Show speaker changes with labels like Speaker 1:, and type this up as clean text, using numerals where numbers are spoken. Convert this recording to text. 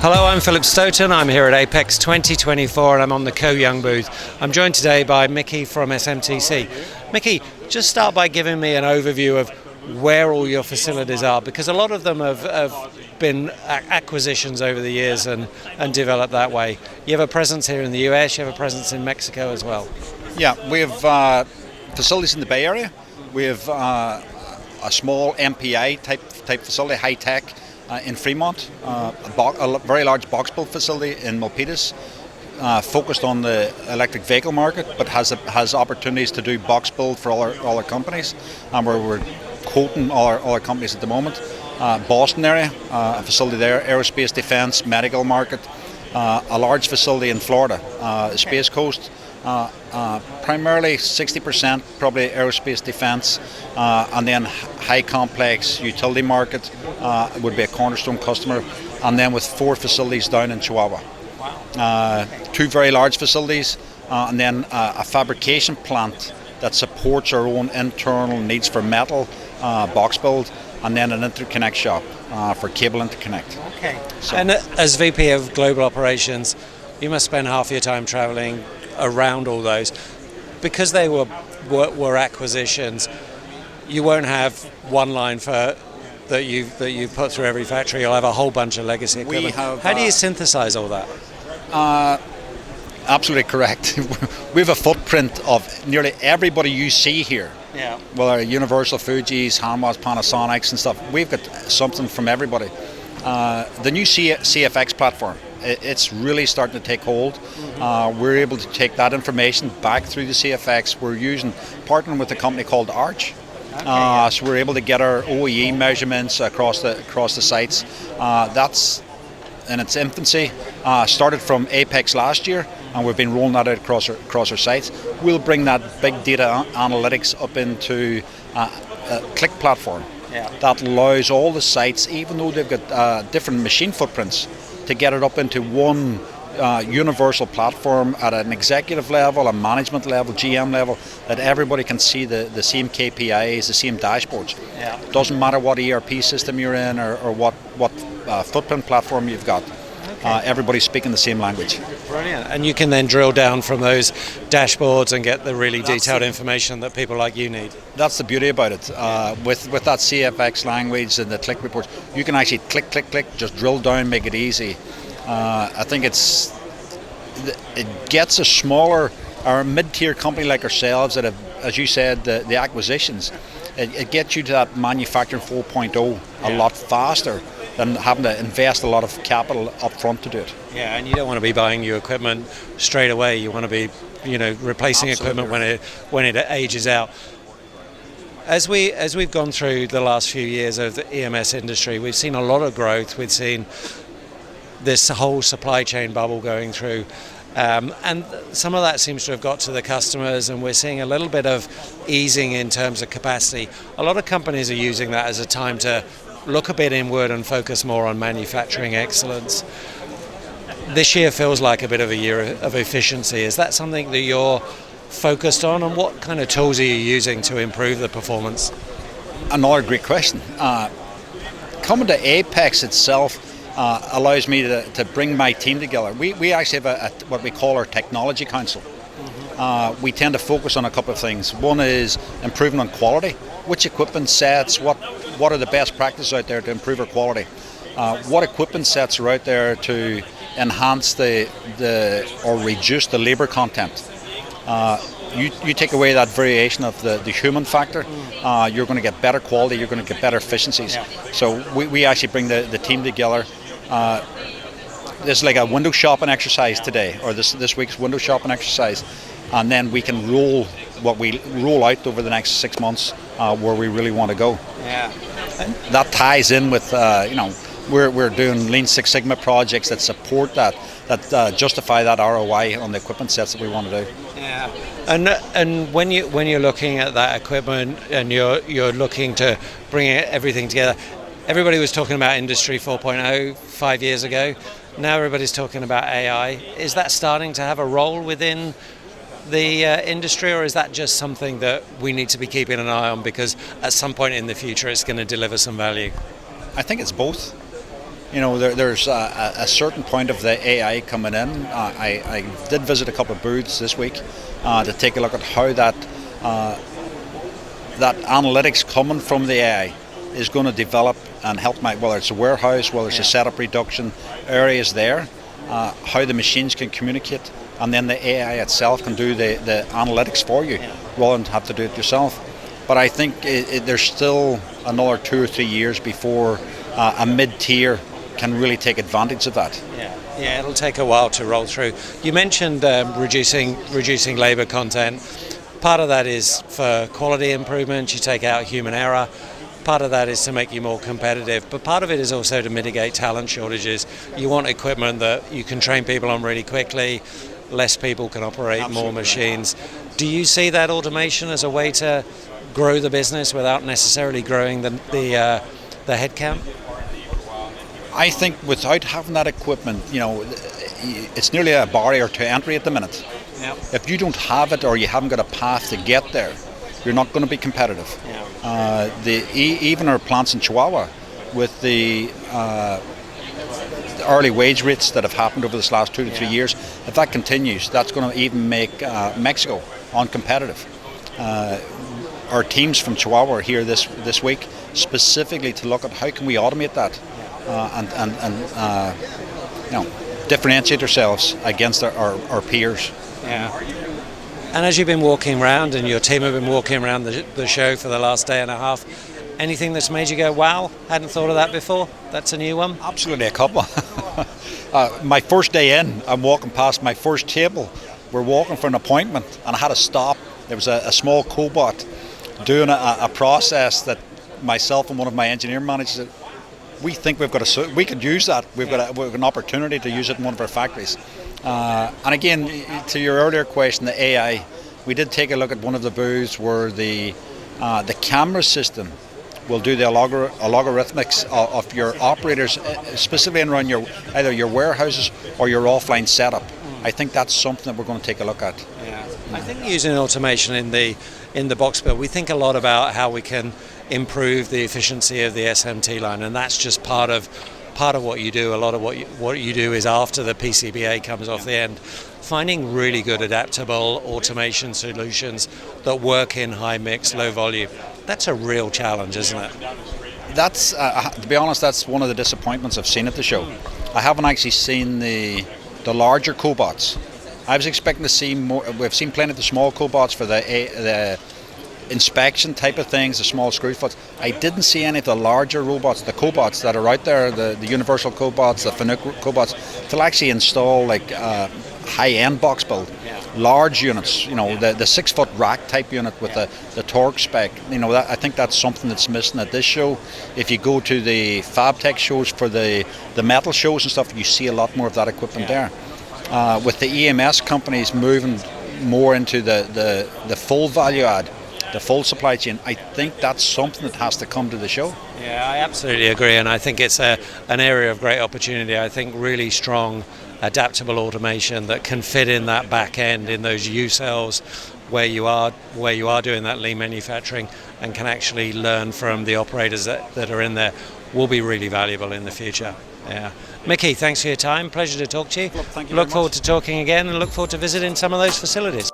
Speaker 1: Hello, I'm Philip Stoughton. I'm here at Apex 2024 and I'm on the Co-Young booth. I'm joined today by Mickey from SMTC. Mickey, just start by giving me an overview of where all your facilities are, because a lot of them have been acquisitions over the years and developed that way. You have a presence here in the US, you have a presence in Mexico as well.
Speaker 2: Yeah, we have facilities in the Bay Area. We have a small MPI type facility, high tech, in Fremont, a very large box build facility in Milpitas, focused on the electric vehicle market, but has opportunities to do box build for all our companies, and we're quoting all our companies at the moment. Boston area, a facility there, aerospace, defense, medical market, a large facility in Florida, Space Coast. Primarily 60% probably aerospace defense, and then high complex utility market would be a cornerstone customer, and then with 4 facilities down in Chihuahua. Wow. 2 very large facilities, and then a fabrication plant that supports our own internal needs for metal, box build, and then an interconnect shop for cable interconnect.
Speaker 1: Okay. So. And as VP of Global Operations, you must spend half your time traveling around all those. Because they were acquisitions, you won't have one line for that you put through every factory. You'll have a whole bunch of legacy equipment. How do you synthesize all that?
Speaker 2: Absolutely correct. We have a footprint of nearly everybody you see here.
Speaker 1: Yeah.
Speaker 2: Well, Universal, Fuji's, Hanwha's, Panasonics and stuff. We've got something from everybody. The new CFX platform, it's really starting to take hold. We're able to take that information back through the CFX. We're partnering with a company called Arch. Okay, so we're able to get our OEE measurements across the sites. That's in its infancy. Started from Apex last year, and we've been rolling that out across our sites. We'll bring that big data analytics up into a Click platform. Yeah. That allows all the sites, even though they've got different machine footprints, to get it up into one universal platform at an executive level, a management level, GM level, that everybody can see the same KPIs, the same dashboards. Yeah. Doesn't matter what ERP system you're in or what footprint platform you've got. Okay. Everybody's speaking the same language.
Speaker 1: Brilliant. And you can then drill down from those dashboards and get the really detailed information that people like you need.
Speaker 2: That's the beauty about it. With that CFX language and the Click reports, you can actually click, just drill down, make it easy. I think it gets a smaller or mid-tier company like ourselves that have, as you said, the acquisitions. It gets you to that manufacturing 4.0 a lot faster than having to invest a lot of capital up front to do it.
Speaker 1: Yeah, and you don't want to be buying new equipment straight away. You want to be, replacing
Speaker 2: Absolutely.
Speaker 1: equipment when it ages out. As we've gone through the last few years of the EMS industry, we've seen a lot of growth. We've seen this whole supply chain bubble going through, and some of that seems to have got to the customers, and we're seeing a little bit of easing in terms of capacity. A lot of companies are using that as a time to look a bit inward and focus more on manufacturing excellence. This year feels like a bit of a year of efficiency. Is that something that you're focused on, and what kind of tools are you using to improve the performance?
Speaker 2: Another great question. Coming to Apex itself allows me to bring my team together. We actually have what we call our technology council. We tend to focus on a couple of things. One is improving on quality. Which equipment sets, what are the best practices out there to improve our quality? What equipment sets are out there to enhance or reduce the labor content? You take away that variation of the human factor, you're going to get better quality, you're going to get better efficiencies. Yeah. So we actually bring the team together. This is like a window shopping exercise today, or this week's window shopping exercise, and then we can roll out over the next 6 months where we really want to go.
Speaker 1: Yeah.
Speaker 2: And that ties in with we're doing Lean Six Sigma projects that support that justify that ROI on the equipment sets that we want to do.
Speaker 1: Yeah. And when you're looking at that equipment and you're looking to bring everything together, everybody was talking about Industry 4.0 5 years ago. Now everybody's talking about AI. Is that starting to have a role within the industry, or is that just something that we need to be keeping an eye on because at some point in the future it's going to deliver some value?
Speaker 2: I think it's both. there's a certain point of the AI coming in. I did visit a couple of booths this week to take a look at how that analytics coming from the AI is going to develop and help whether it's a warehouse, whether it's a setup reduction areas there, how the machines can communicate, and then the AI itself can do the analytics for you rather than have to do it yourself. But I think there's still another 2 or 3 years before a mid-tier can really take advantage of that.
Speaker 1: Yeah, it'll take a while to roll through. You mentioned reducing labour content. Part of that is for quality improvement. You take out human error. Part of that is to make you more competitive, but part of it is also to mitigate talent shortages. You want equipment that you can train people on really quickly. Less people can operate more machines. Do you see that automation as a way to grow the business without necessarily growing the headcount?
Speaker 2: I think without having that equipment, it's nearly a barrier to entry at the minute.
Speaker 1: Yep.
Speaker 2: If you don't have it or you haven't got a path to get there, you're not going to be competitive. Even our plants in Chihuahua, with the early wage rates that have happened over this last 2 to 3 years, if that continues, that's going to even make Mexico uncompetitive. Our teams from Chihuahua are here this week specifically to look at how can we automate that and differentiate ourselves against our peers.
Speaker 1: Yeah. And as you've been walking around, and your team have been walking around the show for the last day and a half, anything that's made you go, wow, hadn't thought of that before? That's a new one?
Speaker 2: Absolutely, a couple. My first day in, I'm walking past my first table. We're walking for an appointment, and I had to stop. There was a small cobot doing a process that myself and one of my engineering managers said, we think we could use that. We've got an opportunity to use it in one of our factories. And again, to your earlier question, the AI, we did take a look at one of the booths where the camera system will do the algorithmics of your operators, specifically around either your warehouses or your offline setup. I think that's something that we're going to take a look at.
Speaker 1: Yeah. I think using automation in the box build, we think a lot about how we can improve the efficiency of the SMT line, and that's just part of what you do. A lot of what you do is after the PCBA comes off the end, finding really good adaptable automation solutions that work in high mix, low volume. That's a real challenge, isn't it?
Speaker 2: That's to be honest, that's one of the disappointments I've seen at the show. I haven't actually seen the larger cobots. I was expecting to see more. We've seen plenty of the small cobots for the inspection type of things, the small screw foot. I didn't see any of the larger robots, the cobots that are out there, the universal cobots, the Fanuc cobots, to actually install like high-end box build, large units. The 6 foot rack type unit with the torque spec. I think that's something that's missing at this show. If you go to the FabTech shows for the metal shows and stuff, you see a lot more of that equipment there. With the EMS companies moving more into the full value add, the full supply chain, I think that's something that has to come to the show.
Speaker 1: Yeah, I absolutely agree, and I think it's an area of great opportunity. I think really strong adaptable automation that can fit in that back end in those U cells where you are doing that lean manufacturing, and can actually learn from the operators that are in there, will be really valuable in the future. Yeah. Mickey, thanks for your time. Pleasure to talk to you.
Speaker 2: Well, thank you
Speaker 1: look
Speaker 2: very
Speaker 1: forward
Speaker 2: much.
Speaker 1: to talking again, and look forward to visiting some of those facilities.